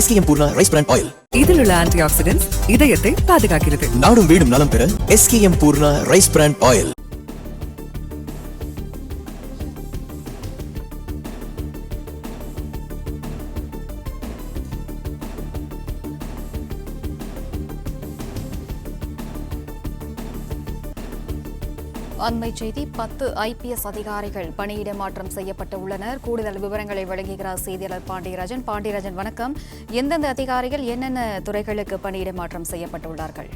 SKM Poorna rice brand oil. இதில் உள்ள anti oxidants இதயத்தை பாதுகாக்கிறது. நாடும் வீடும் நலம் பெற SKM Poorna rice brand oil. அண்மை செய்தி 10 IPS அதிகாரிகள் பணியிட மாற்றம் செய்யப்பட்டுள்ளனர். கூடுதல் விவரங்களை வழங்குகிறார் செய்தியாளர் பாண்டியராஜன். பாண்டியராஜன், வணக்கம். எந்தெந்த அதிகாரிகள் என்னென்ன துறைகளுக்கு பணியிட மாற்றம் செய்யப்பட்டுள்ளார்கள்?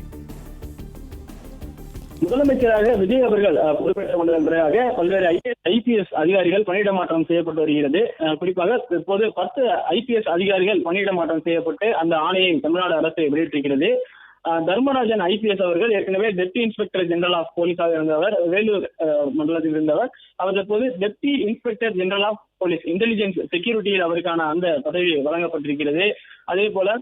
முதலமைச்சராக விஜய் அவர்கள் பொறுப்பேற்ற முன்னதாக பல்வேறு IPS அதிகாரிகள் பணியிட மாற்றம் செய்யப்பட்டு வருகிறது. குறிப்பாக இப்போது 10 IPS அதிகாரிகள் பணியிட மாற்றம் செய்யப்பட்டு அந்த ஆணையை தமிழ்நாடு அரசு வெளியிட்டிருக்கிறது. தர்மராஜன் IPS அவர்கள் ஏற்கனவே டெப்டி இன்ஸ்பெக்டர் ஜெனரல் ஆஃப் போலீஸாக இருந்தவர், வேலூர் மண்டலத்தில் இருந்தவர். அவர் தற்போது deputy inspector general of police intelligence செக்யூரிட்டியில் அவருக்கான அந்த பதவி வழங்கப்பட்டிருக்கிறது. அதே போல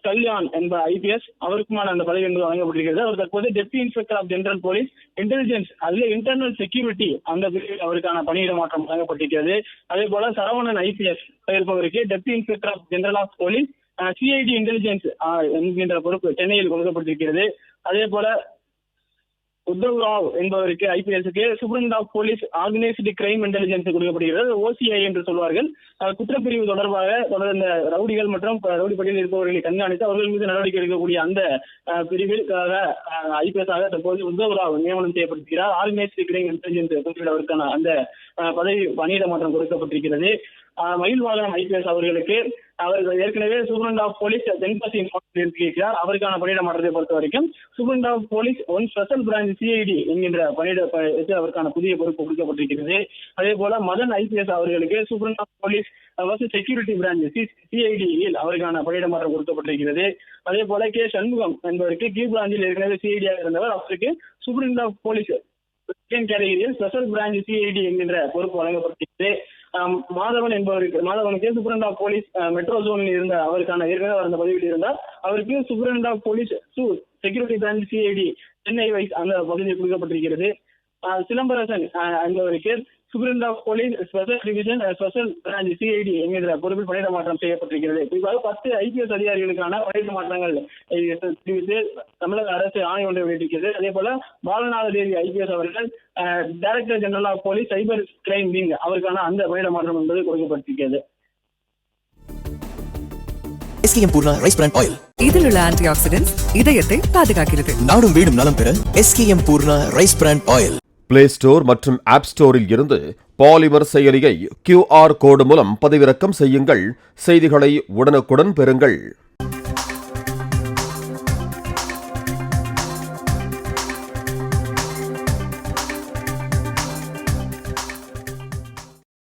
கல்யாண் என்ற IPS அவருக்குமான அந்த பதவி என்பது வழங்கப்பட்டிருக்கிறது. அவர் தற்போது deputy inspector of general police intelligence அதுல இன்டர்னல் செக்யூரிட்டி அந்த பிரிவில் அவருக்கான பணியிட மாற்றம் வழங்கப்பட்டிருக்கிறது. அதே போல சரவணன் IPS இருப்பவருக்கு deputy inspector of general of police CID intelligence என்கின்ற பொறுப்பு சென்னையில் கொடுக்கப்பட்டிருக்கிறது. அதே போல உத்தவ் ராவ் என்பவருக்கு IPSக்கு superintendent of police organised crime intelligence கொடுக்கப்படுகிறது. OCI என்று சொல்வார்கள். குற்றப்பிரிவு தொடர்பாக தொடர்ந்த ரவுடிகள் மற்றும் ரவுடி பட்டியலில் இருப்பவர்களை கண்காணித்து அவர்கள் மீது நடவடிக்கை எடுக்கக்கூடிய அந்த பிரிவில் IPS ஆக தற்போது உத்தவ் ராவ் நியமனம் செய்யப்பட்டிருக்கிறார். ஆர்கனைஸ்டு கிரைம் இன்டெலிஜென்ஸ் குறிப்பிட அவருக்கான அந்த பதவி பணியிட மாற்றம் கொடுக்கப்பட்டிருக்கிறது. மயில்வாகனம் IPS அவர்களுக்கு அவர் ஏற்கனவே சூப்பரண்ட் ஆஃப் போலீஸ் தென்காசி இருக்கிறார். அவருக்கான பணியிட மாற்றத்தை பொறுத்த வரைக்கும் superintendent of police 1 special branch CID என்கின்ற பணியிட அவருக்கான புதிய பொறுப்பு கொடுக்கப்பட்டிருக்கிறது. அதே போல மதன் IPS அவர்களுக்கு superintendent of police security branch CID அவருக்கான பணியிட மாற்றம் கொடுக்கப்பட்டிருக்கிறது. அதே போல K சண்முகம் என்பவருக்கு கீழ் பிராஞ்சில் ஏற்கனவே CID ஆக இருந்தவர். அவருக்கு சூப்பரண்ட் ஆஃப் போலீஸ் கேட்டகரியில் ஸ்பெஷல் பிரான்ச் CID என்கின்ற பொறுப்பு வழங்கப்பட்டிருக்கிறது. மாதவன் என்பவருக்கு மாதவனுக்கு சூப்பரண்ட் ஆஃப் போலீஸ் மெட்ரோ ஜோனில் இருந்த அவருக்கான ஏற்கனவே அந்த பதவியில் இருந்தார். அவருக்கு superintendent of police security branch CID Chennai wise அந்த பதவி கொடுக்கப்பட்டிருக்கிறது. சிலம்பரசன் என்பவருக்கு superintendent of police special division special branch CID என்கிற பொறுப்பில் பணியிட மாற்றம் செய்யப்பட்டிருக்கிறது. குறிப்பாக 10 IPS அதிகாரிகளுக்கான பணியிட மாற்றங்கள் தெரிவித்து தமிழக அரசு ஆணை ஒன்றை வெளியிட்டிருக்கிறது. அதே போல பாலநாத தேவி IPS அவர்கள் director general of police cyber crime wing அவருக்கான அந்த பணியிட மாற்றம் என்பது கொடுக்கப்பட்டிருக்கிறது. SKM Poorna rice brand oil. இதில் உள்ள ஆன்டி ஆக்சிடென்ட்ஸ் இதயத்தை பாதுகாக்கிறது. நாடும் வீடும் நலம் பெற SKM Poorna rice brand oil. Play store மற்றும் ஆப் ஸ்டோரில் இருந்து பாலிமர் செயலியை QR கோடு மூலம் பதிவிறக்கம் செய்யுங்கள். செய்திகளை உடனுக்குடன் பெறுங்கள்.